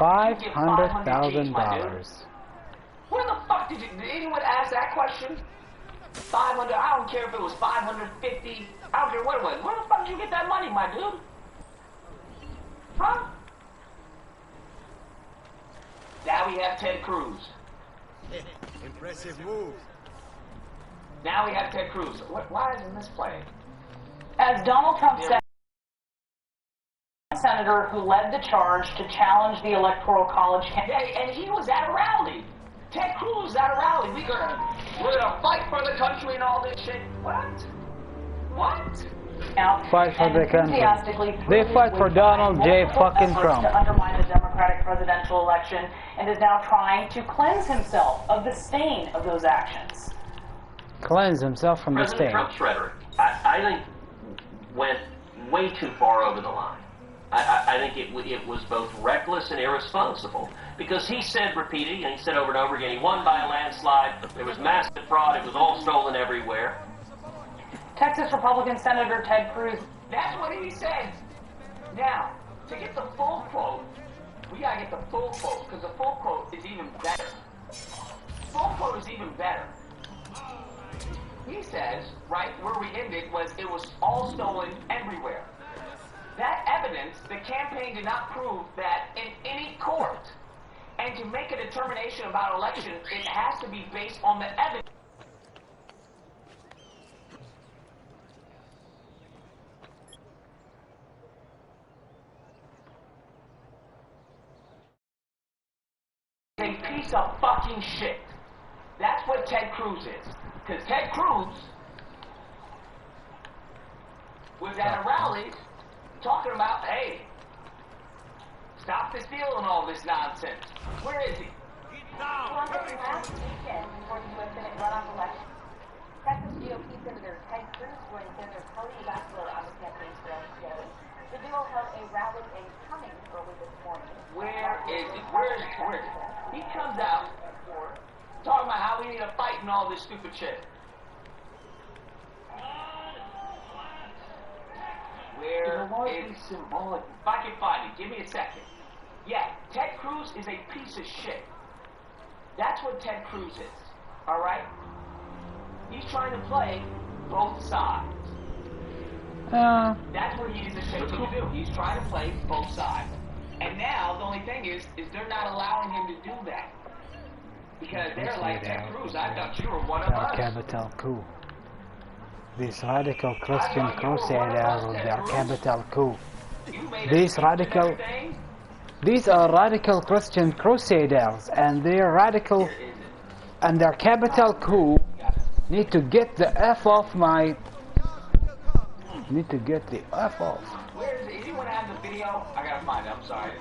$500,000. Where the fuck did anyone ask that question? 500, I don't care if it was 550, I don't care what it was. Where the fuck did you get that money, my dude? Huh? Now we have Ted Cruz. Impressive move. Now we have Ted Cruz. Why isn't this playing? As Donald Trump said, senator who led the charge to challenge the Electoral College campaign, and he was at a rally. Ted Cruz was at a rally. We're gonna fight for the country and all this shit. What? What? Now, fight for the country. They fight for Donald J. fucking Trump. To undermine the Democratic presidential election, and is now trying to cleanse himself of the stain of those actions. Cleanse himself from the stain. President Trump's rhetoric, I think, went way too far over the line. I think it was both reckless and irresponsible, because he said repeatedly, and he said over and over again, he won by a landslide, there was massive fraud, it was all stolen everywhere. Texas Republican Senator Ted Cruz. That's what he said. Now, to get the full quote, we gotta get the full quote, because the full quote is even better. Full quote is even better. He says, right, where we ended was it was all stolen everywhere. That evidence, the campaign did not prove that in any court. And to make a determination about election, it has to be based on the evidence. A piece of fucking shit. That's what Ted Cruz is. Because Ted Cruz was at a rally talking about, hey, stop the steal and all this nonsense. Where is he? Last weekend, before the U.S. Senate runoff election, Texas GOP Senator Ted Cruz joined Senator Kelly Loeffler on the campaign trail today. The duo held a rally in Cummings early this morning. Where is he? Where is he? He comes out talking about how we need to fight and all this stupid shit. Where is symbolic? If I can find it, give me a second. Yeah, Ted Cruz is a piece of shit. That's what Ted Cruz is. Alright? He's trying to play both sides. That's what he is attempting to do. He's trying to play both sides. And now, the only thing is they're not allowing him to do that. Because they're like, Ted Cruz, I thought you were one of us. Capital coup. These radical Christian crusaders with their capital coup. These are radical Christian crusaders, and their radical and their capital coup need to get the F off my. Need to get the F off. Where is it? Anyone have the video? I gotta find it. I'm sorry.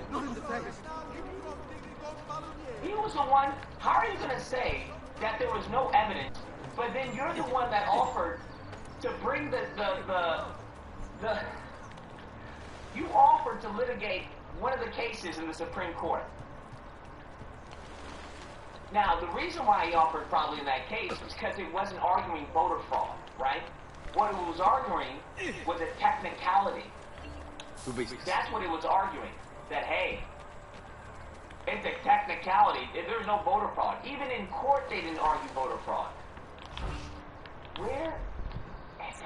He was the one. How are you gonna say that there was no evidence, but then you're the one that offered to bring you offered to litigate one of the cases in the Supreme Court. Now, the reason why he offered probably in that case was because it wasn't arguing voter fraud, right? What it was arguing was a technicality. That's what it was arguing. That, hey, it's a technicality. There's no voter fraud. Even in court, they didn't argue voter fraud. Where is it?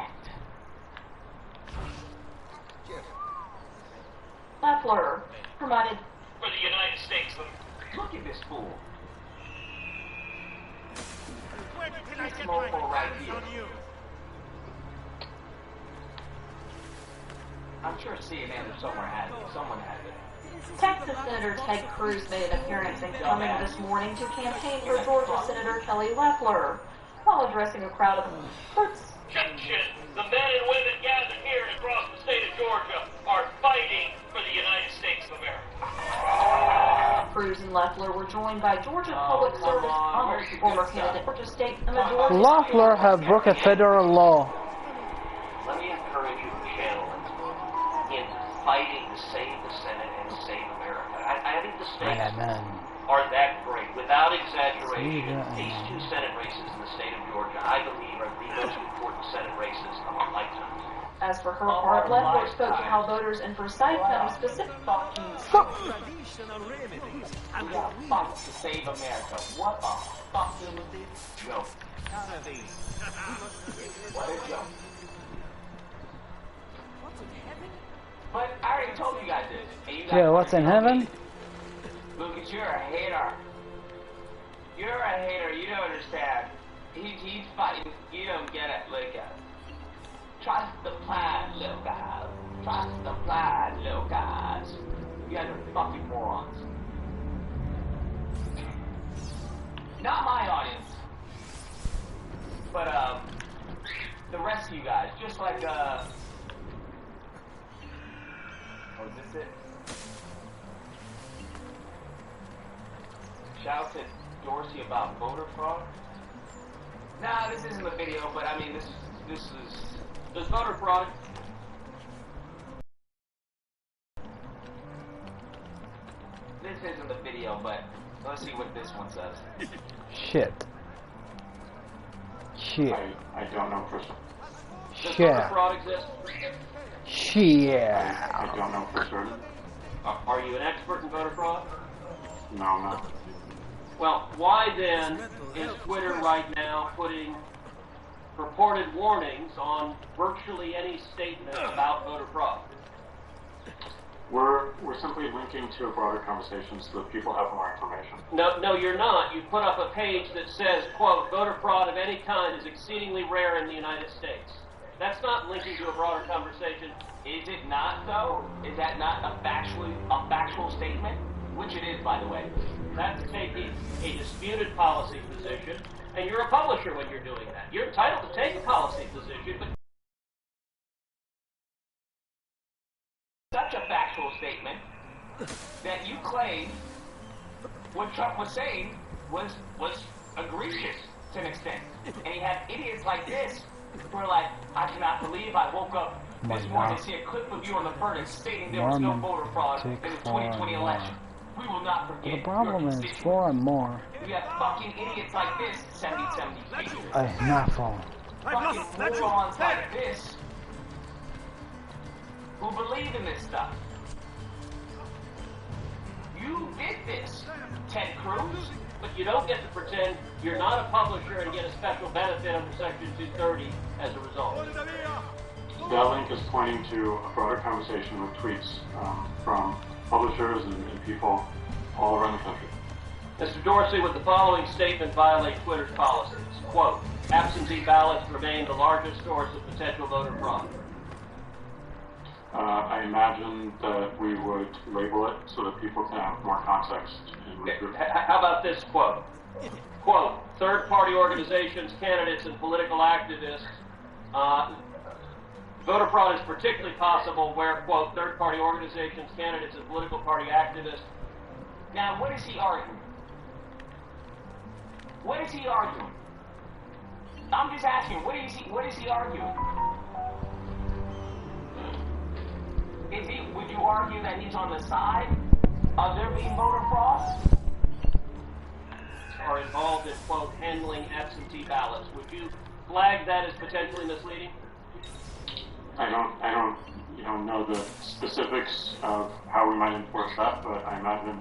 Loeffler promoted For the United States. Look at this fool. This mofo right here. I'm sure CNN or somewhere had it. Someone had it. Texas Senator Ted Cruz made an appearance in Cummings this morning to campaign for Georgia Senator Kelly Loeffler. While addressing a crowd of The men and women gathered here across the state of Georgia are fighting for the United States of America. Cruz and Loeffler were joined by Georgia Public Service Commerce former candidate Georgia State and the Georgia Loeffler have broken federal law. Let me encourage you, channel in fighting to save the Senate and save America. I think the stakes are that great. without exaggeration, these two Senate races in the state of Georgia, I believe, are the most important Senate races of our lifetimes. As for her part, Leffler spoke to how voters in Forsyth County specific Traditional remedies. We gotta fight to save America. What a fucking joke. Cannabis. What a joke. But I already told you guys this. And you guys Yeah, what's in heaven? Lucas, you're a hater. You're a hater. You don't understand. He's fighting. You don't get it, Lucas. Trust the plan, Lucas. Trust the plan, Lucas. You guys are fucking morons. Not my audience. But, the rest of you guys. Just like, oh, is this it? Shout to Dorsey about voter fraud? Nah, this isn't the video, but I mean, this is... Does voter fraud? This isn't the video, but let's see what this one says. Shit. Shit. I don't know for Does voter Shit. fraud exist? Shit. I don't know for certain. Are you an expert in voter fraud? No, I'm not. Well, why then is Twitter right now putting purported warnings on virtually any statement about voter fraud? We're simply linking to a broader conversation so that people have more information. No, you're not. You put up a page that says, quote, voter fraud of any kind is exceedingly rare in the United States. That's not linking to a broader conversation. Is it not, though? Is that not a factual statement? Which it is, by the way. That's taking a disputed policy position, and you're a publisher when you're doing that. You're entitled to take a policy position, but Such a factual statement that you claim what Trump was saying was egregious to an extent. And you have idiots like this who are like, I cannot believe I woke up this morning to see a clip of you on the verdict stating there was no voter fraud in the 2020 election. We will not forget. The problem is more and more. You have fucking idiots like this, 70 people. Enough of. Fucking morons like this who believe in this stuff. You did this, Ted Cruz. But you don't get to pretend you're not a publisher and get a special benefit under Section 230 as a result. That link is pointing to a broader conversation with tweets from publishers and people all around the country. Mr. Dorsey, would the following statement violate Twitter's policies? Quote, absentee ballots remain the largest source of potential voter fraud. I imagine that we would label it so that people can have more context and read through. How about this quote? Quote, third-party organizations, candidates, and political activists. Voter fraud is particularly possible where, quote, third-party organizations, candidates, and political party activists. Now, what is he arguing? What is he arguing? I'm just asking, what is he arguing? Would you argue that he's on the side of there being voter fraud? Are involved in, quote, handling absentee ballots. Would you flag that as potentially misleading? I don't know the specifics of how we might enforce that, but I imagine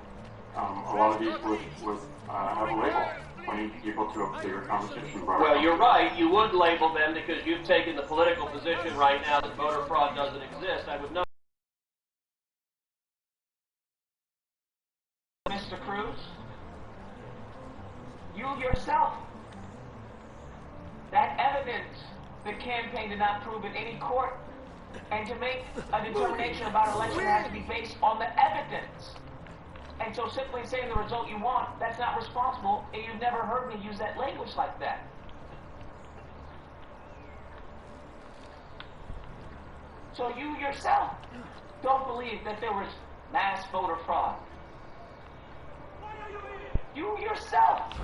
a lot of these would have a label pointing people to a bigger conversation. Well, you're right. You would label them because you've taken the political position right now that voter fraud doesn't exist. I would know. Mr. Cruz, you yourself, that evidence the campaign did not prove in any court, and to make a determination about election has to be based on the evidence. And so simply saying the result you want, that's not responsible, and you've never heard me use that language like that. So you yourself don't believe that there was mass voter fraud. You yourself.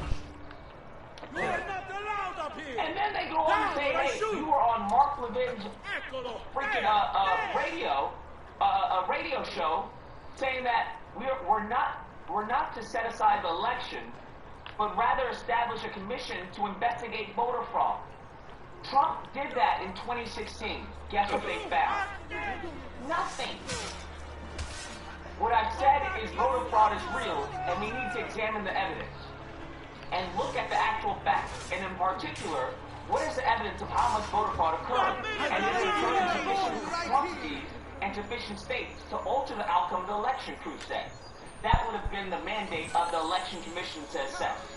You are not allowed up here. And then they go on and say, hey, you were on Mark Levin's freaking radio show saying that we're not to set aside the election but rather establish a commission to investigate voter fraud. Trump did that in 2016. Guess what they found? Nothing. What I've said is voter fraud is real, and we need to examine the evidence and look at the actual facts, and in particular, what is the evidence of how much voter fraud occurred, and is it occurred in sufficient quantities and sufficient states to alter the outcome of the election, Cruz said. That would have been the mandate of the Election Commission, says Seth.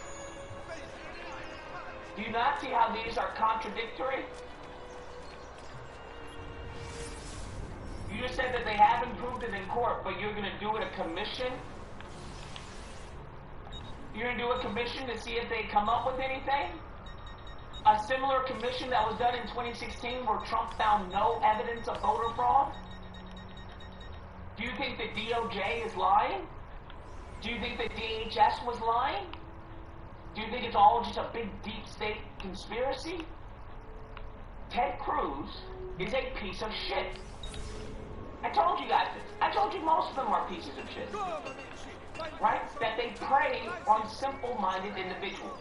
Do you not see how these are contradictory? You just said that they haven't proved it in court, but you're going to do it a commission? You're going to do a commission to see if they come up with anything? A similar commission that was done in 2016 where Trump found no evidence of voter fraud? Do you think the DOJ is lying? Do you think the DHS was lying? Do you think it's all just a big deep state conspiracy? Ted Cruz is a piece of shit. I told you guys this. I told you most of them are pieces of shit. Right? That they prey on simple-minded individuals.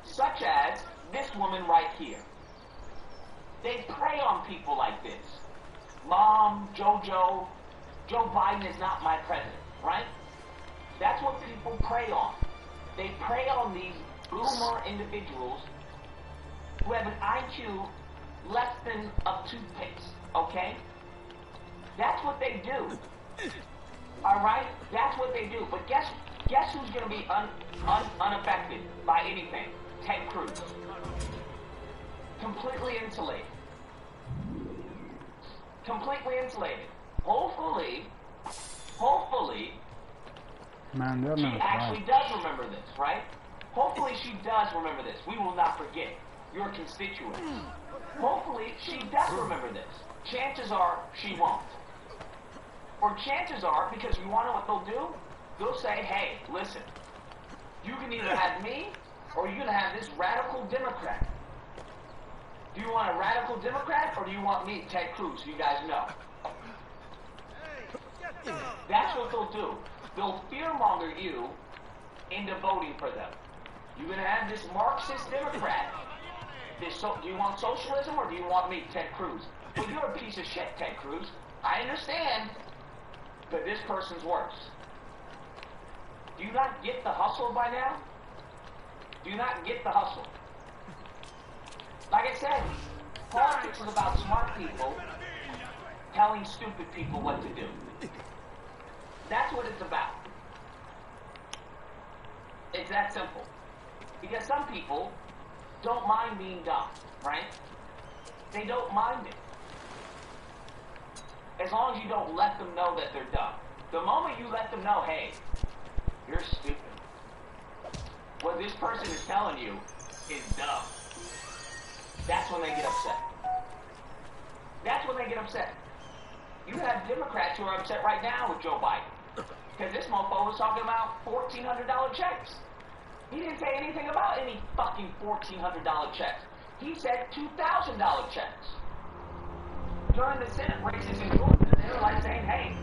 Such as this woman right here. They prey on people like this. Mom, Joe Biden is not my president, right? That's what people prey on. They prey on these boomer individuals who have an IQ less than of toothpaste, okay? That's what they do. Alright? That's what they do. But guess who's going to be unaffected by anything? Ted Cruz. Completely insulated. Completely insulated. Hopefully, she actually does remember this, right? Hopefully she does remember this. We will not forget your constituents. Hopefully she does remember this. Chances are she won't. Or chances are, because you want to know what they'll do? They'll say, hey, listen, you can either have me or you're going to have this radical Democrat. Do you want a radical Democrat or do you want me, Ted Cruz, so you guys know? That's what they'll do. They'll fearmonger you into voting for them. You're going to have this Marxist Democrat. Do you want socialism or do you want me, Ted Cruz? Well, you're a piece of shit, Ted Cruz. I understand, but this person's worse. Do you not get the hustle by now? Do you not get the hustle? Like I said, politics is about smart people telling stupid people what to do. That's what it's about. It's that simple. Because some people don't mind being dumb, right? They don't mind it. As long as you don't let them know that they're dumb. The moment you let them know, hey, you're stupid. What this person is telling you is dumb. That's when they get upset. That's when they get upset. You have Democrats who are upset right now with Joe Biden. Because this mofo was talking about $1,400 checks. He didn't say anything about any fucking $1,400 checks. He said $2,000 checks. During the Senate races in Georgia, they were like saying, hey,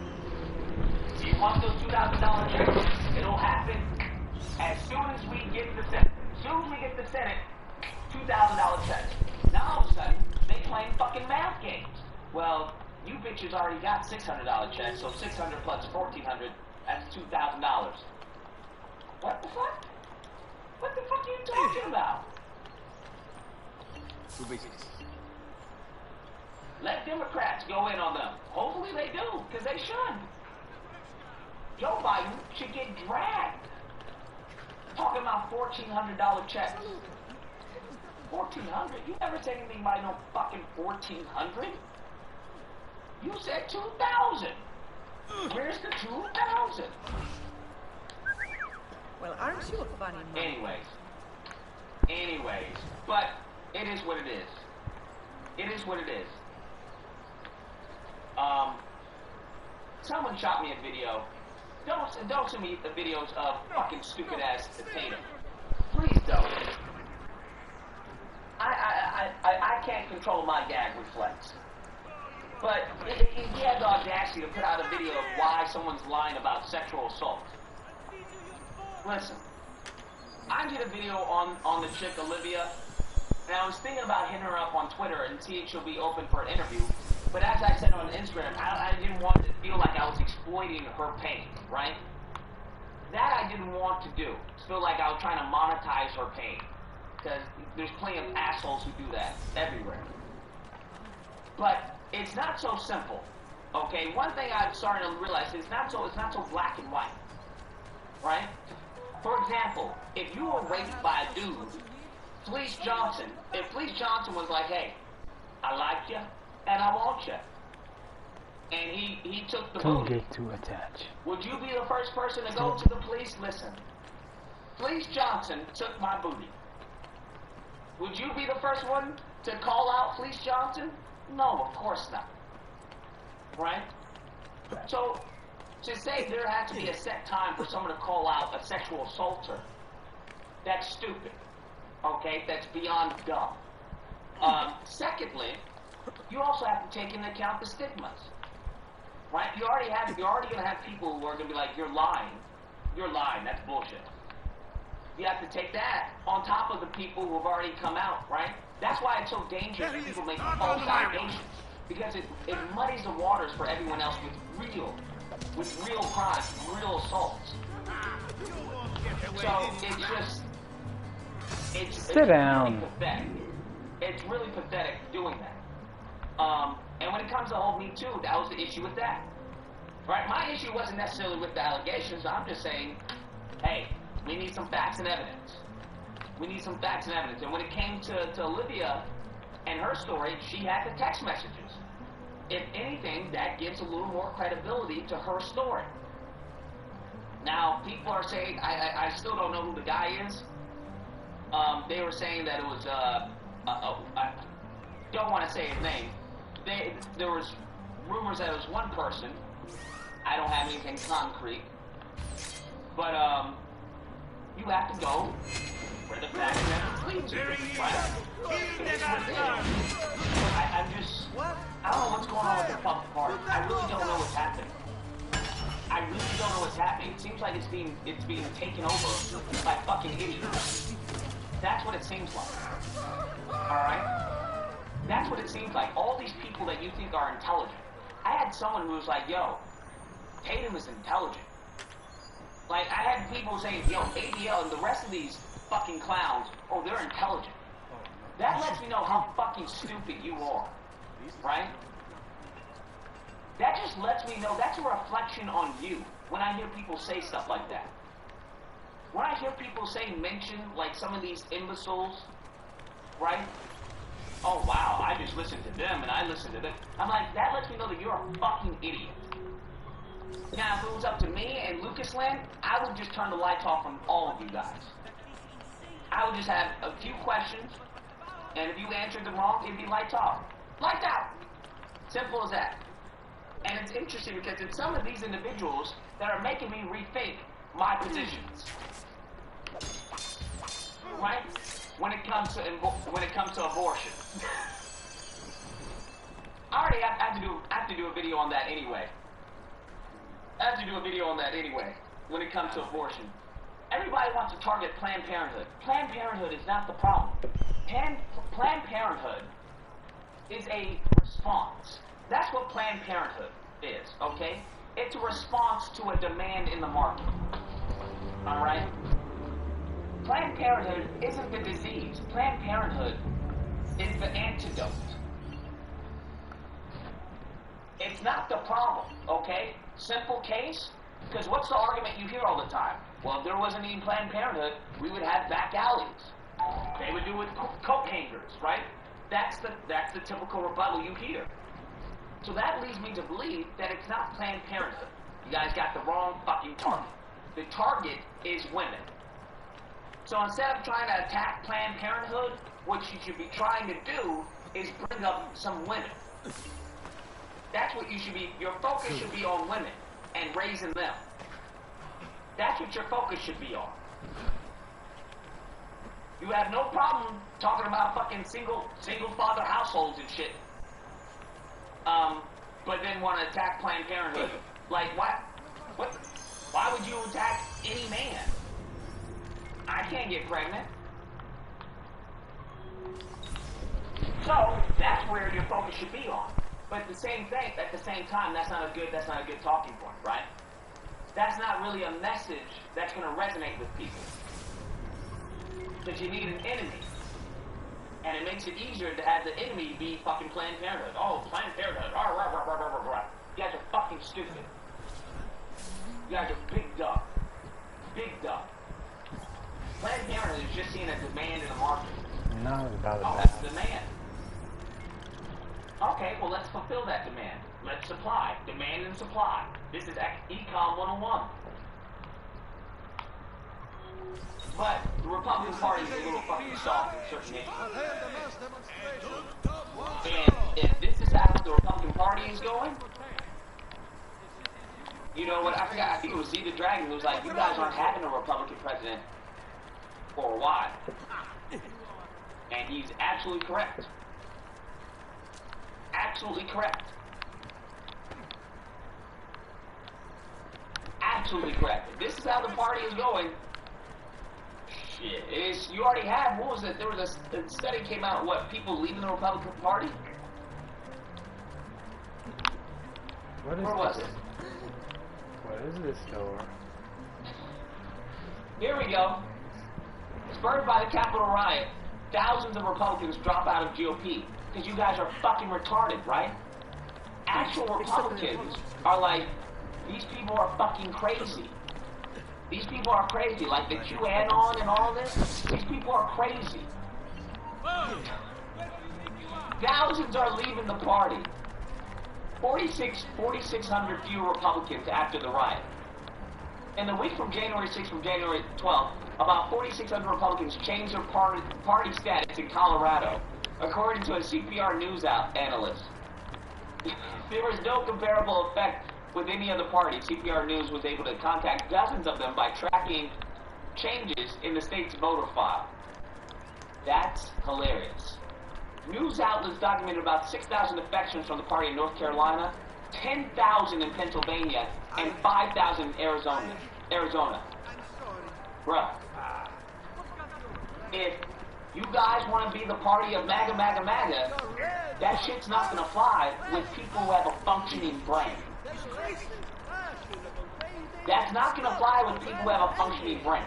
do you want those $2,000 checks? It'll happen as soon as we get the Senate. As soon as we get the Senate, $2,000 checks. Now all of a sudden, they claim fucking math games. Well, you bitches already got $600 checks, so 600 plus 1,400, that's $2,000. What the fuck? What the fuck are you talking about? Let Democrats go in on them. Hopefully they do, because they should. Joe Biden should get dragged. Talking about $1,400 checks. 1,400? You never said anything about no fucking 1,400. You said 2,000. Where's the 2,000? Well, aren't you a funny man? Anyways, but it is what it is. It is what it is. Someone shot me a video. Don't send me the videos of fucking stupid ass Tatum. Please don't. I can't control my gag reflex. But he had the audacity to put out a video of why someone's lying about sexual assault. Listen, I did a video on the chick Olivia, and I was thinking about hitting her up on Twitter and see if she'll be open for an interview. But as I said on Instagram, I didn't want to feel like I was exploiting her pain, right? That I didn't want to do. Feel like I was trying to monetize her pain. Because there's plenty of assholes who do that everywhere. But it's not so simple. Okay, one thing I'm starting to realize is it's not so black and white. Right? For example, if you were raped by a dude, Felice Johnson, if Felice Johnson was like, hey, I like you and I want you, and he took the Don't booty, get too attached. would you be the first person to go to the police? Listen, Felice Johnson took my booty. Would you be the first one to call out Felice Johnson? No, of course not. Right? So, to say there has to be a set time for someone to call out a sexual assaulter, that's stupid. Okay? That's beyond dumb. Secondly, you also have to take into account the stigmas. Right? You're already going to have people who are going to be like, you're lying. You're lying. That's bullshit. You have to take that on top of the people who have already come out, right? That's why it's so dangerous when people make false allegations. Because it muddies the waters for everyone else with real crimes, real assaults. So it's Sit down. really pathetic. It's really pathetic doing that. And when it comes to the whole Me Too, that was the issue with that. Right? My issue wasn't necessarily with the allegations. I'm just saying, hey, we need some facts and evidence. We need some facts and evidence. And when it came to Olivia and her story, she had the text messages. If anything, that gives a little more credibility to her story. Now, people are saying, I still don't know who the guy is. They were saying that it was, I don't want to say his name. There was rumors that it was one person. I don't have anything concrete. But, you have to go where the facts and evidence lead to. Right? I don't know what's going on with the fucking party. I really don't know what's happening. I really don't know what's happening. It seems like it's being taken over by fucking idiots. That's what it seems like. Alright? That's what it seems like. All these people that you think are intelligent. I had someone who was like, yo, Tatum is intelligent. Like, I had people saying, yo, ABL and the rest of these fucking clowns, oh, they're intelligent. That lets me know how fucking stupid you are. Right? That just lets me know that's a reflection on you when I hear people say stuff like that. When I hear people mention, like, some of these imbeciles, right? Oh, wow, I just listened to them and I listened to them. I'm like, that lets me know that you're a fucking idiot. Now, if it was up to me and Lucas Land, I would just turn the lights off on all of you guys. I would just have a few questions, and if you answered them wrong, it'd be lights off. Lights out! Simple as that. And it's interesting because it's some of these individuals that are making me rethink my positions. Right? When it comes to abortion. I already have to do a video on that anyway. When it comes to abortion. Everybody wants to target Planned Parenthood. Planned Parenthood is not the problem. Planned Parenthood is a response. That's what Planned Parenthood is, okay? It's a response to a demand in the market. Alright? Planned Parenthood isn't the disease. Planned Parenthood is the antidote. It's not the problem, okay? Simple case, because what's the argument you hear all the time? Well, if there wasn't any Planned Parenthood, we would have back alleys. They would do it with coat hangers, right? That's the typical rebuttal you hear. So that leads me to believe that it's not Planned Parenthood. You guys got the wrong fucking target. The target is women. So instead of trying to attack Planned Parenthood, what you should be trying to do is bring up some women. That's what you should be, your focus should be on women and raising them. That's what your focus should be on. You have no problem talking about fucking single father households and shit. But then want to attack Planned Parenthood. Like, why would you attack any man? I can't get pregnant. So that's where your focus should be on. But at the same time, that's not a good talking point, right? That's not really a message that's going to resonate with people. Because you need an enemy. And it makes it easier to have the enemy be fucking Planned Parenthood. Oh, Planned Parenthood. Rah, rah, rah, rah, rah, rah. You guys are fucking stupid. You guys are big dumb. Big dumb. Planned Parenthood is just seeing a demand in the market. No, about Oh, that. it's a demand. Okay, well, let's fulfill that demand. Let's supply. Demand and supply. This is Econ 101. But the Republican Party is a little fucking soft in certain issues. And if this is how the Republican Party is going, you know what, I forgot, I think it was Z the Dragon who was like, you guys aren't having a Republican president for a while. And he's absolutely correct. Absolutely correct. Absolutely correct. If this is how the party is going, shit, you already have, what was it? There was a study came out, what, people leaving the Republican Party? What is Where was this? it? What is this door? Here we go. Spurred by the Capitol riot, thousands of Republicans drop out of GOP. Because you guys are fucking retarded, right? Actual Republicans are like, these people are fucking crazy. These people are crazy. Like the QAnon and all this, these people are crazy. Thousands are leaving the party. 4,600 fewer Republicans after the riot. In the week from January 6th from January 12th, about 4,600 Republicans changed their party status in Colorado, according to a CPR News analyst. There was no comparable effect with any other party. CPR News was able to contact dozens of them by tracking changes in the state's voter file. That's hilarious. News outlets documented about 6,000 defections from the party in North Carolina, 10,000 in Pennsylvania, and 5,000 in Arizona. Bruh. If you guys want to be the party of MAGA, MAGA, MAGA, that shit's not going to fly with people who have a functioning brain. That's not going to fly with people who have a functioning brain.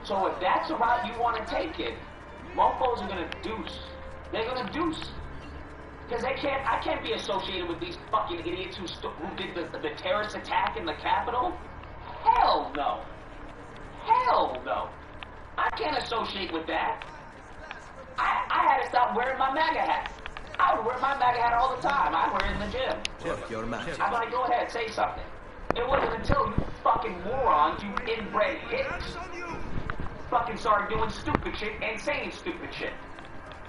So if that's the route you want to take it, mofos are going to deuce. They're going to deuce. Because I can't be associated with these fucking idiots who did the terrorist attack in the Capitol. Hell no. Hell no. I can't associate with that. I had to stop wearing my MAGA hat. I would wear my MAGA hat all the time. I wear it in the gym. Check your match. I'm like, go ahead, say something. It wasn't until you fucking morons, you inbred hicks, fucking started doing stupid shit and saying stupid shit.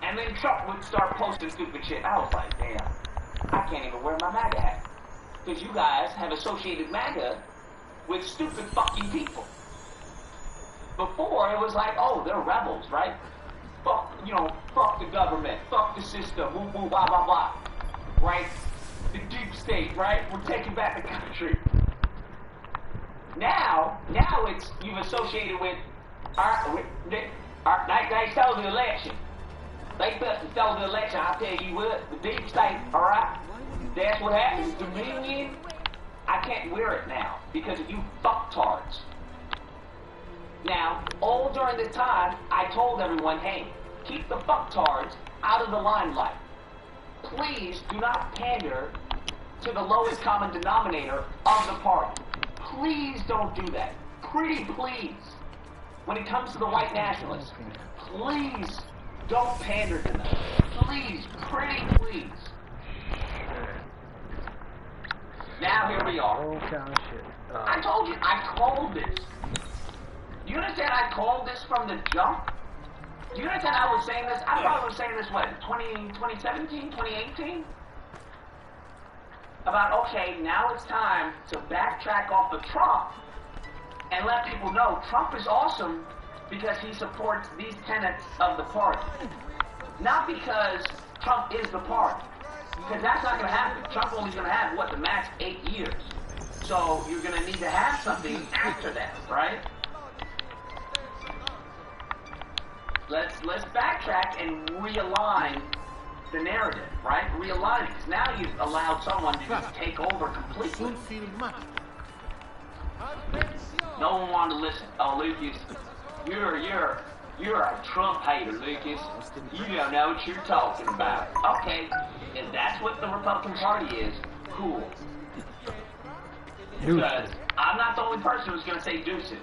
And then Trump would start posting stupid shit. I was like, damn, I can't even wear my MAGA hat. Because you guys have associated MAGA with stupid fucking people. Before, it was like, oh, they're rebels, right? Fuck, fuck the government, fuck the system, woo woo, blah, blah, blah. Right? The deep state, right? We're taking back the country. Now it's, you've associated with, they stole the election. They stole the election, I'll tell you what, the deep state, alright? That's what happens. Dominion, I can't wear it now, because of you fucktards. Now, all during this time, I told everyone, hey, keep the fucktards out of the limelight. Please do not pander to the lowest common denominator of the party. Please don't do that. Pretty please. When it comes to the white nationalists, please don't pander to them. Please, pretty please. Now here we are. Oh, kind of shit. I told you, I called this. Do you understand I called this from the jump? Do you understand I was saying this? I probably was saying this, what, 2017, 2018? About, okay, now it's time to backtrack off of Trump and let people know Trump is awesome because he supports these tenets of the party. Not because Trump is the party. Because that's not going to happen. Trump only going to have, what, the max 8 years. So you're going to need to have something after that, right? let's backtrack and realign the narrative, right? Realign it. 'Cause now you've allowed someone to just take over completely. No one wanted to listen. Oh, Lucas, you're a Trump hater, Lucas. You don't know what you're talking about. Okay, if that's what the Republican Party is, cool. Because I'm not the only person who's going to say deuces.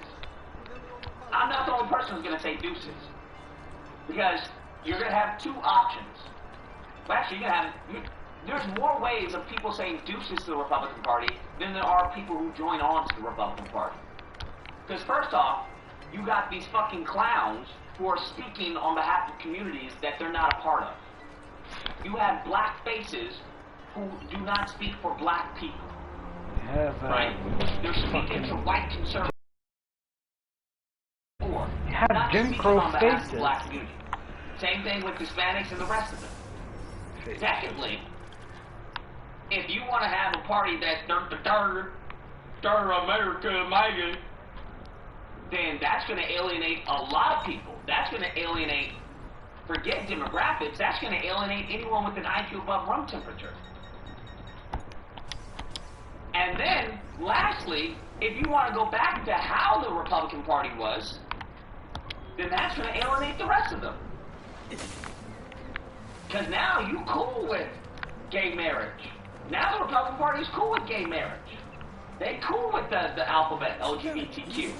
I'm not the only person who's going to say deuces. Because you're going to have two options. Well, actually, you're going to have... There's more ways of people saying deuces to the Republican Party than there are people who join on to the Republican Party. Because first off, you got these fucking clowns who are speaking on behalf of communities that they're not a part of. You have black faces who do not speak for black people. Right? They're speaking to white conservatives. You have Jim Crow faces. Black community. Same thing with Hispanics and the rest of them. Secondly, if you want to have a party that's third America, MAGA, then that's going to alienate a lot of people. That's going to alienate, forget demographics, that's going to alienate anyone with an IQ above room temperature. And then, lastly, if you want to go back to how the Republican Party was, then that's going to alienate the rest of them. Because now you cool with gay marriage. Now the Republican Party is cool with gay marriage. They cool with the alphabet, LGBTQ.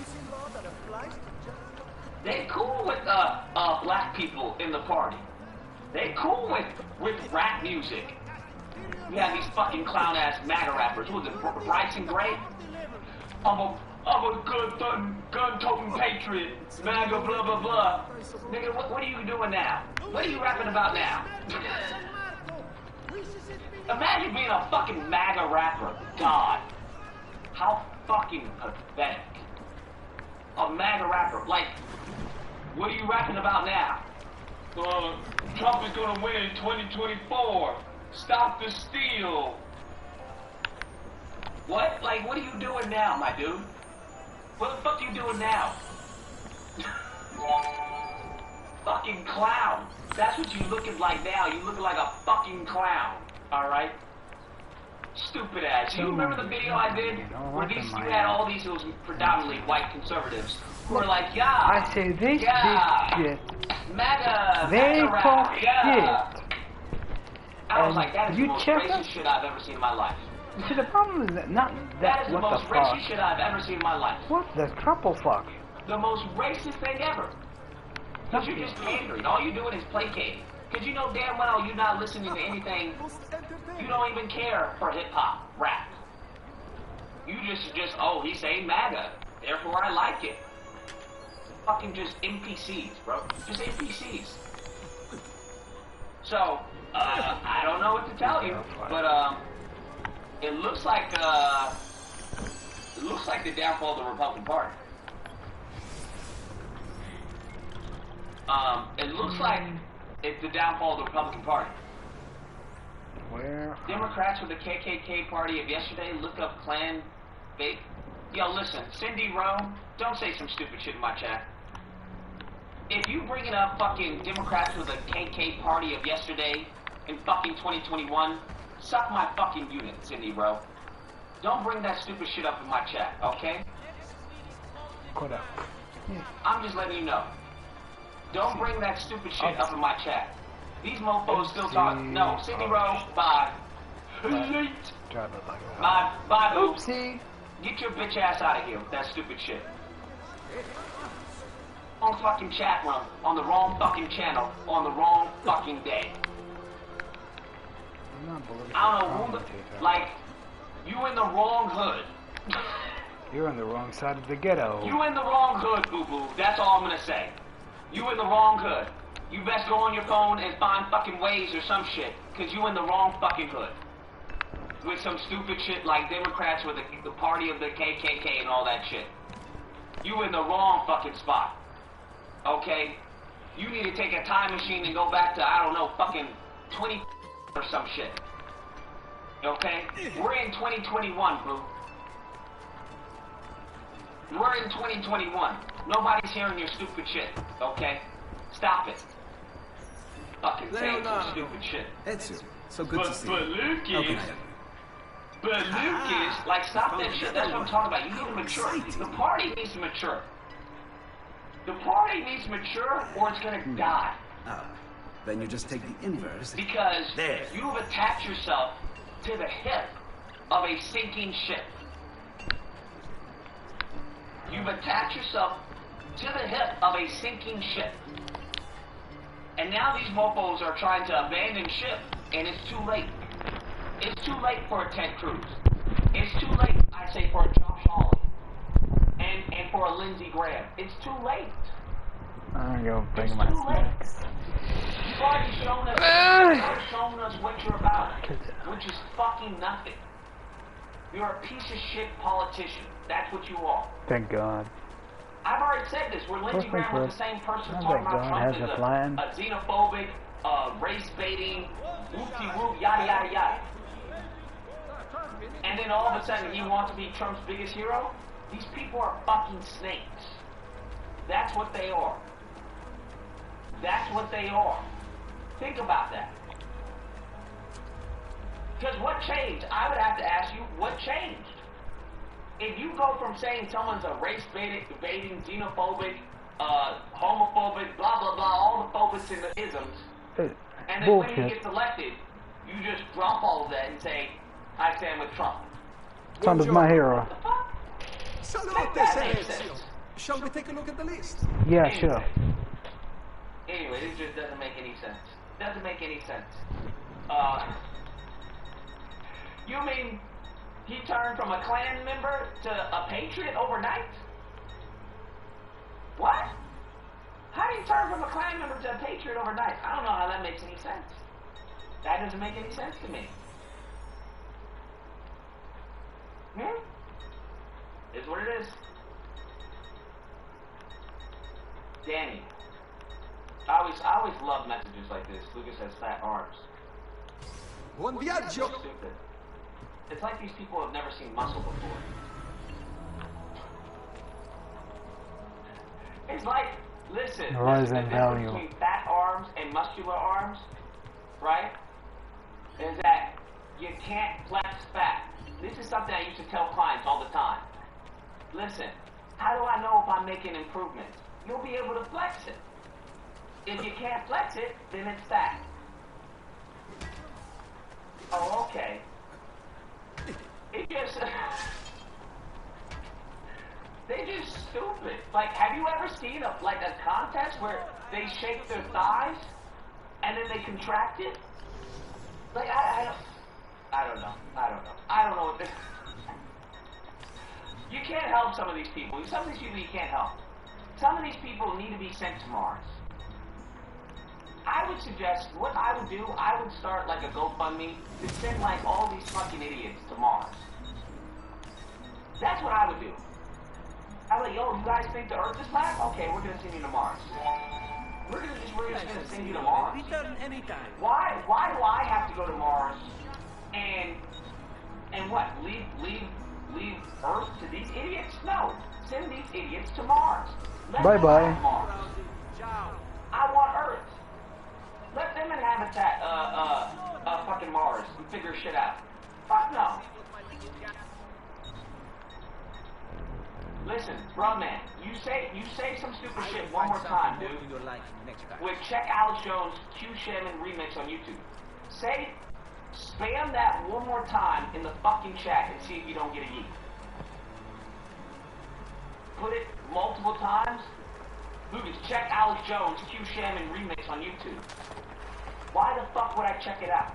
They cool with black people in the party. They cool with rap music. You have these fucking clown-ass MAGA rappers. Who is it, Bryson Gray? I'm a good gun-toting patriot. MAGA, blah, blah, blah. Nigga, what are you doing now? What are you rapping about now? Imagine being a fucking MAGA rapper. God. How fucking pathetic. A MAGA rapper. Like, what are you rapping about now? Trump is gonna win in 2024. Stop the steal. What? Like, what are you doing now, my dude? What the fuck are you doing now? Fucking clown. That's what you looking like now. You looking like a fucking clown. Alright? Stupid ass. You remember the video I did? Where you had all these, it was predominantly white conservatives who were like, yeah. I say they speak shit. MAGA. They talk yeah. shit. I was like, that is the most check racist shit I've ever seen in my life. See, the problem is that not That is the what most the fuck. racist shit I've ever seen in my life. What the triple fuck? The most racist thing ever. Because you're just pandering. All you're doing is placating. Because you know damn well you're not listening to anything. You don't even care for hip-hop, rap. You just, oh, he's saying MAGA. Therefore, I like it. Fucking just NPCs, bro. Just NPCs. So, I don't know what to tell you, but, it looks like the downfall of the Republican Party. It looks like it's the downfall of the Republican Party. Where? Democrats with the KKK party of yesterday, look up Klan fake. Yo, listen, Cindy Rowe, don't say some stupid shit in my chat. If you bringing up fucking Democrats with the KK party of yesterday in fucking 2021, suck my fucking unit, Cindy Rowe. Don't bring that stupid shit up in my chat, okay? Cut up. I'm just letting you know. Don't bring that stupid shit up in my chat. These mofos still talking. No, Cindy Rowe, bye. Bye, boo. Oopsie. Get your bitch ass out of here with that stupid shit. Wrong fucking chat room, on the wrong fucking channel, on the wrong fucking day. I don't know who the, like, you in the wrong hood. You're on the wrong side of the ghetto. You in the wrong hood, boo-boo. That's all I'm gonna say. You in the wrong hood. You best go on your phone and find fucking Waze or some shit, cause you in the wrong fucking hood. With some stupid shit like Democrats with the party of the KKK and all that shit. You in the wrong fucking spot. Okay? You need to take a time machine and go back to, I don't know, fucking 20 or some shit. Okay? We're in 2021, boo. We're in 2021. Nobody's hearing your stupid shit, okay? Stop it. Fucking saying some Leonardo. stupid shit. Ezio, so good to see you. But Lucas, How can I help you? but Lucas, like stop that shit. That's what I'm talking about. You need to mature. The party needs to mature. The party needs to mature, or it's gonna die. Ah, then you just take the inverse. Because There. you have attached yourself to the hip of a sinking ship. You've attached yourself to the hip of a sinking ship. And now these mofos are trying to abandon ship, and it's too late. It's too late for a Ted Cruz. It's too late, I say, for a Josh Hawley. And for a Lindsey Graham. It's too late. I'm gonna bring It's my too late. snacks. You've already shown us what you're about, which is fucking nothing. You're a piece of shit politician. That's what you are. Thank God. I've already said this. Where Lindsey Graham was the same person talking about Trump has as a plan. a xenophobic, race baiting, whoop-de-whoop, yada yada yada. And then all of a sudden he wants to be Trump's biggest hero? These people are fucking snakes. That's what they are. That's what they are. Think about that. Because what changed? I would have to ask you, what changed? If you go from saying someone's a race-baiting, xenophobic, homophobic, blah, blah, blah, all the phobics and the isms, and then when he Bullshit. gets elected, you just drop all of that and say, I stand with Trump. Trump is my hero. What the fuck? Salute, Make that make Ezio. sense. Shall we take a look at the list? Yeah, sure. Anyway, this just doesn't make any sense. Doesn't make any sense. You mean he turned from a Klan member to a patriot overnight? What? How do you turn from a Klan member to a patriot overnight? I don't know how that makes any sense. That doesn't make any sense to me. It's what it is. Danny. I always love messages like this. Lucas has fat arms. Buon So viaggio. stupid. It's like these people have never seen muscle before. It's like, listen, Rise the in difference value. between fat arms and muscular arms, right, is that you can't flex fat. This is something I used to tell clients all the time. Listen, how do I know if I'm making improvements? You'll be able to flex it. If you can't flex it, then it's fat. Oh, okay. It just... They're just stupid. Like, have you ever seen a contest where they shake their thighs and then they contract it? Like, I don't know. I don't know what this... You can't help some of these people. Some of these people you can't help. Some of these people need to be sent to Mars. I would suggest, what I would do, I would start like a GoFundMe to send like all these fucking idiots to Mars. That's what I would do. I'm like, yo, you guys think the Earth is flat? Okay, we're gonna send you to Mars. We're just gonna send you to Mars. Return anytime. Why do I have to go to Mars and what? Leave Earth to these idiots? No. Send these idiots to Mars. Let them Bye-bye. have Mars. I want Earth. Let them inhabit fucking Mars and figure shit out. Fuck no. Listen, bro, man, you say some stupid shit one more time, dude. With check Alex Jones Q Shaman remix on YouTube. Spam that one more time in the fucking chat and see if you don't get a yeet. Put it multiple times. Lucas, check Alex Jones Q Shaman remix on YouTube. Why the fuck would I check it out?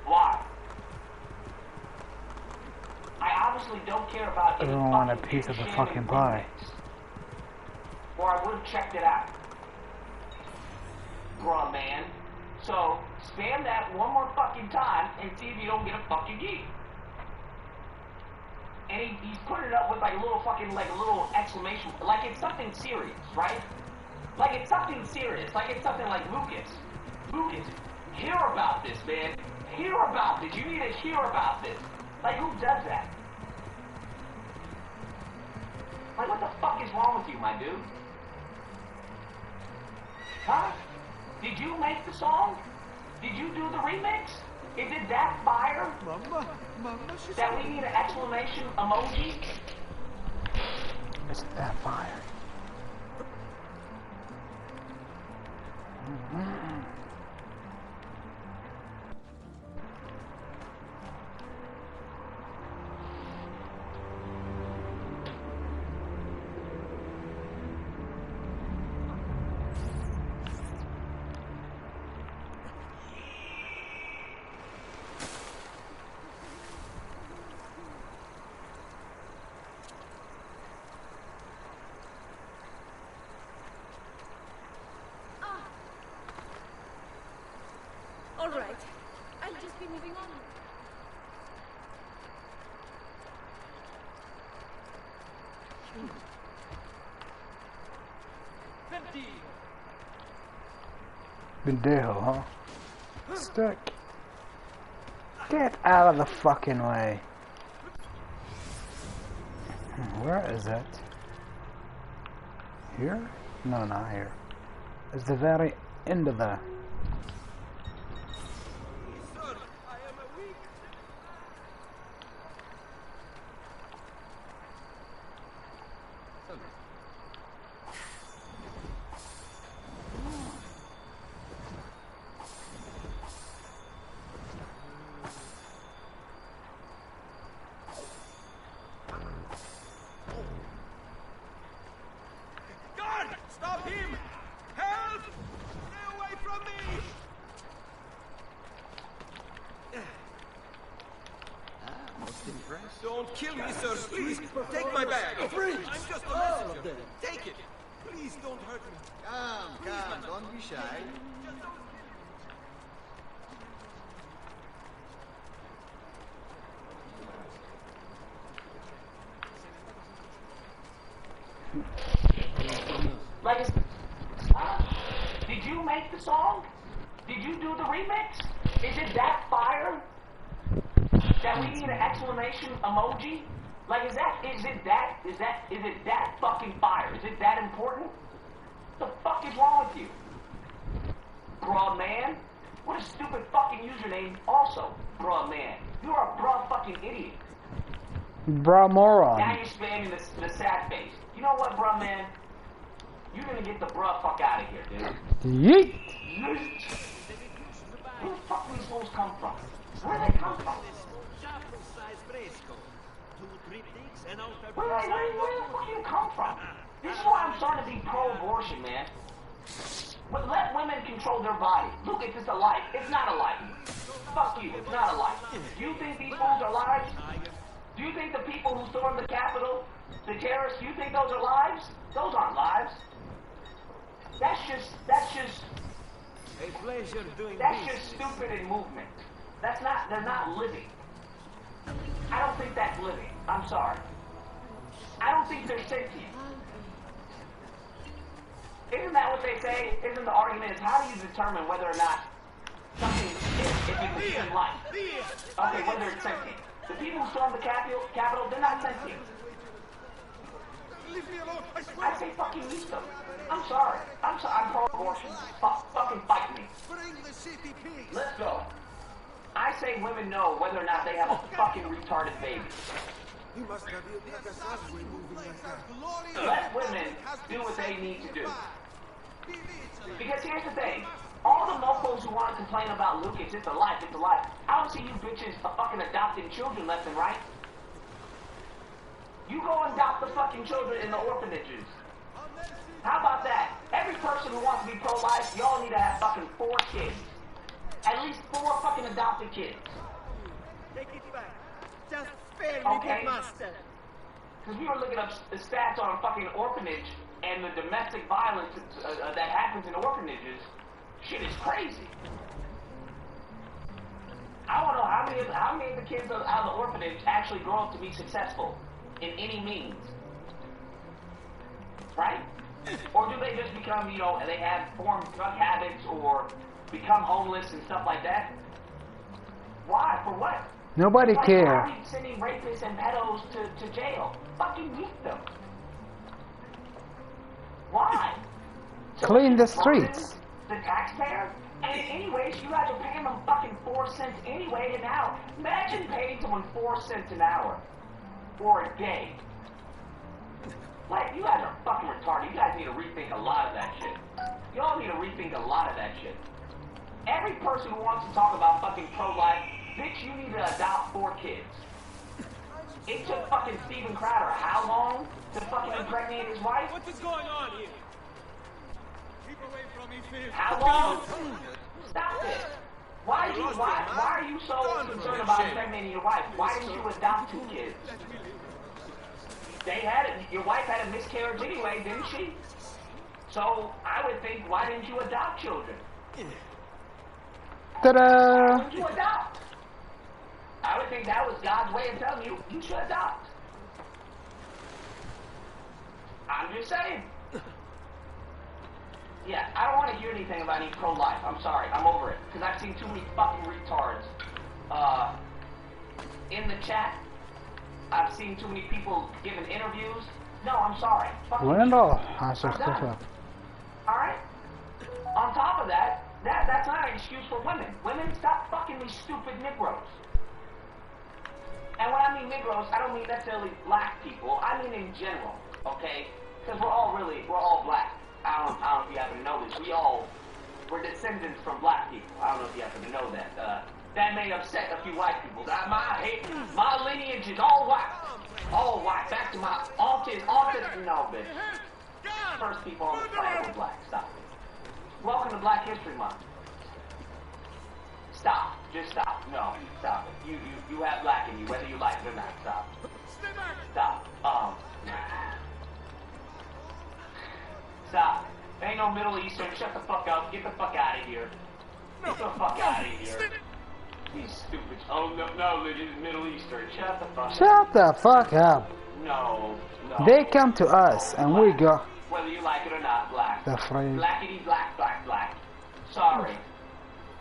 Why? I obviously don't care about any Everyone want a fucking piece of the Q fucking Shaman pie. remix. Or I would have checked it out. Bruh, man. So, spam that one more fucking time and see if you don't get a fucking geek. And he's putting it up with like a little fucking, like a little exclamation, like it's something serious, right? Like it's something serious, like it's something like Lucas, hear about this, man. Hear about this. You need to hear about this. Like, who does that? Like, what the fuck is wrong with you, my dude? Huh? Did you make the song? Did you do the remix? Is it that fire Mama, she's that we need an exclamation emoji? Is that fire? All right. I'll just be moving on. Pendejo, huh? Stuck. Get out of the fucking way. Where is it? Here? No, not here. It's the very end of the... Guard! Stop him! Help! Stay away from me! Most impressed. Don't kill me, sir. Please, take my bag. I'm just a messenger. Take it. Please don't hurt me. Come, don't be shy. Like, did you make the song? Did you do the remix? Is it that fire that we need an exclamation emoji? Like, is it that fucking fire? Is it that important? What the fuck is wrong with you? Bruh man? What a stupid fucking username also, bruh man. You're a bruh fucking idiot. Bruh moron. Now you're spamming the sad face. You know what, bruh man? You're gonna get the bruh fuck out of here, dude. Yeet! Yeet! Where the fuck do these fools come from? Where do they come from? Where the fuck do you come from? This is why I'm starting to be pro-abortion, man. But let women control their body. Look, it's just a life. It's not a life. Fuck you, it's not a life. Do you think these fools are lives? Do you think the people who stormed the Capitol, the terrorists, do you think those are lives? Those aren't lives. That's just A pleasure doing that's just stupid in movement. They're not living. I don't think that's living. I'm sorry. I don't think they're sentient. Isn't that what they say? Isn't the argument is how do you determine whether or not something if it's human life? Okay, whether it's sentient. The people who stormed the Capitol, they're not sentient. Leave me alone, I swear! I say fucking eat them. I'm sorry. I'm pro-abortion. Fucking fight me. Bring the city peace! Let's go. I say women know whether or not they have a fucking retarded baby. He must have you like a subway moving like that. Let women do what they need to do. Because here's the thing. All the mofos who want to complain about Luke, it's a life, it's a life. I don't see you bitches fucking adopting children left and right. You go adopt the fucking children in the orphanages. How about that? Every person who wants to be pro-life, y'all need to have fucking 4 kids. At least 4 fucking adopted kids. Take it back. Just spare me, Okay. big master. Because we were looking up the stats on a fucking orphanage and the domestic violence that happens in orphanages. Shit is crazy. I want to know how many of the kids out of the orphanage actually grow up to be successful in any means. Right? Or do they just become, and they have formed drug habits or become homeless and stuff like that? Why? For what? Nobody Why cares. are we sending rapists and pedos to jail? Fucking meet them. Why? So Clean the it's burden streets. The taxpayer? And anyways, you guys are paying them fucking 4 cents anyway an hour. Imagine paying someone 4 cents an hour for a day. Like, you guys are fucking retarded. You guys need to rethink a lot of that shit. You all need to rethink a lot of that shit. Every person who wants to talk about fucking pro-life, bitch, you need to adopt 4 kids. It took fucking Steven Crowder how long to fucking impregnate his wife? What is going on here? Keep away from me, Phil. How long? Stop this. Why are you so concerned about impregnating your wife? Why didn't you adopt 2 kids? They had it. Your wife had a miscarriage anyway, didn't she? So I would think, why didn't you adopt children? Ta-da! Why wouldn't you adopt? I would think that was God's way of telling you, you should adopt. I'm just saying. Yeah, I don't want to hear anything about any pro-life. I'm sorry. I'm over it. Because I've seen too many fucking retards in the chat. I've seen too many people giving interviews. No, I'm sorry. Fucking Bueno, I'm done. Alright? On top of that, that's not an excuse for women. Women, stop fucking these stupid Negroes. And when I mean Negroes, I don't mean necessarily black people. I mean in general, okay? Because we're all black. I don't know if you happen to know this. We're descendants from black people. I don't know if you happen to know that. That may upset a few white people. My lineage is all white. All white. Back to my aunties. No, bitch. First people on the planet were black. Stop it. Welcome to Black History Month. Stop. Just stop. No, stop it. You have black in you, whether you like it or not. Stop. Stop. Stop. Ain't no Middle Eastern. Shut the fuck up. Get the fuck out of here. Get the fuck out of here. These stupid. Oh, no, it is Middle Eastern. Shut the fuck up. Shut the fuck up. No. They come to us and we go. Whether you like it or not, black. The phrase. Blackity black, black, black. Sorry.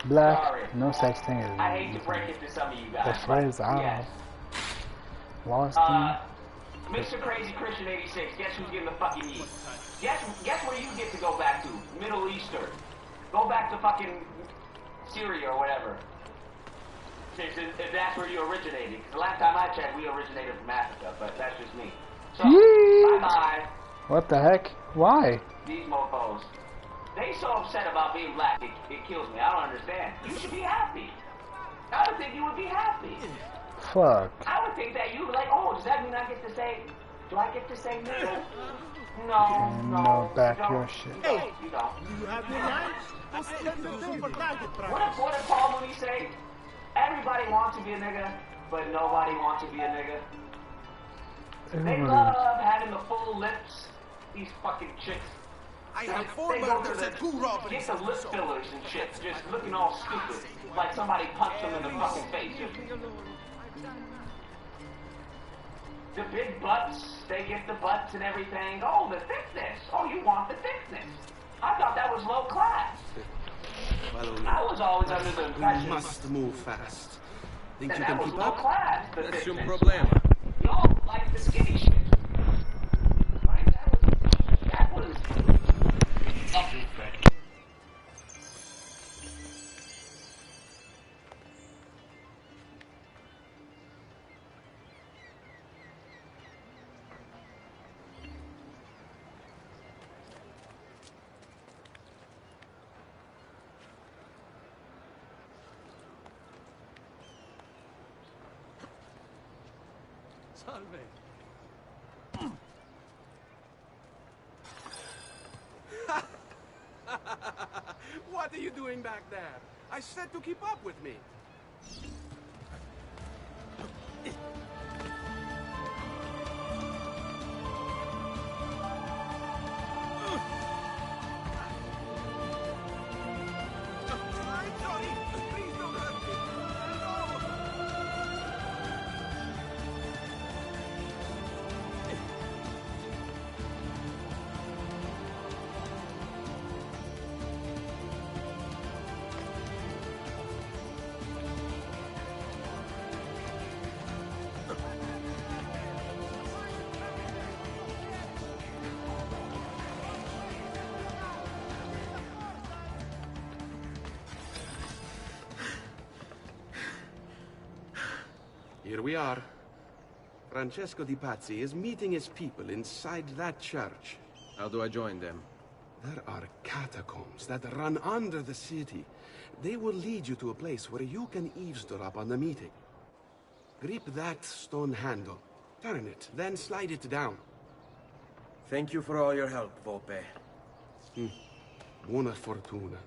Black, Sorry. no such thing as I hate to break it to some of you guys. the phrase, I don't Yes. know. Lost in. Mr. Crazy Christian 86, guess who's getting the fucking yeet? Guess where you get to go back to? Middle Eastern. Go back to fucking Syria or whatever. If that's where you originated. The last time I checked, we originated from Africa, but that's just me. So, Yeet. bye-bye. What the heck? Why? These mofos. They so upset about being black, it kills me. I don't understand. You should be happy. I would think you would be happy. Fuck. I would think that you would like, oh, does that mean I get to say, do I get to say nigga? No, No, back you don't. your shit. You don't. Do you have your knives? For target What did Paul Mooney say? Everybody wants to be a nigga, but nobody wants to be a nigga. They love having the full lips. These fucking chicks. I have 4 They go to murders and 2 get robberies. the lip fillers and shit, just looking all stupid, like somebody punched them in the fucking face. Just the big butts, they get the butts and everything. Oh, the thickness. Oh, you want the thickness. I thought that was low class. I was always under the impression Must move fast. Think that you that can was keep low up? class. The That's your thickness. problem. Y'all like the skinny shit. Right? That was Salve. What are you doing back there? I said to keep up with me. I'm sorry. Please don't hurt me. No. here we are. Francesco Di Pazzi is meeting his people inside that church. How do I join them? There are catacombs that run under the city. They will lead you to a place where you can eavesdrop on the meeting. Grip that stone handle. Turn it, then slide it down. Thank you for all your help, Volpe. Buona fortuna.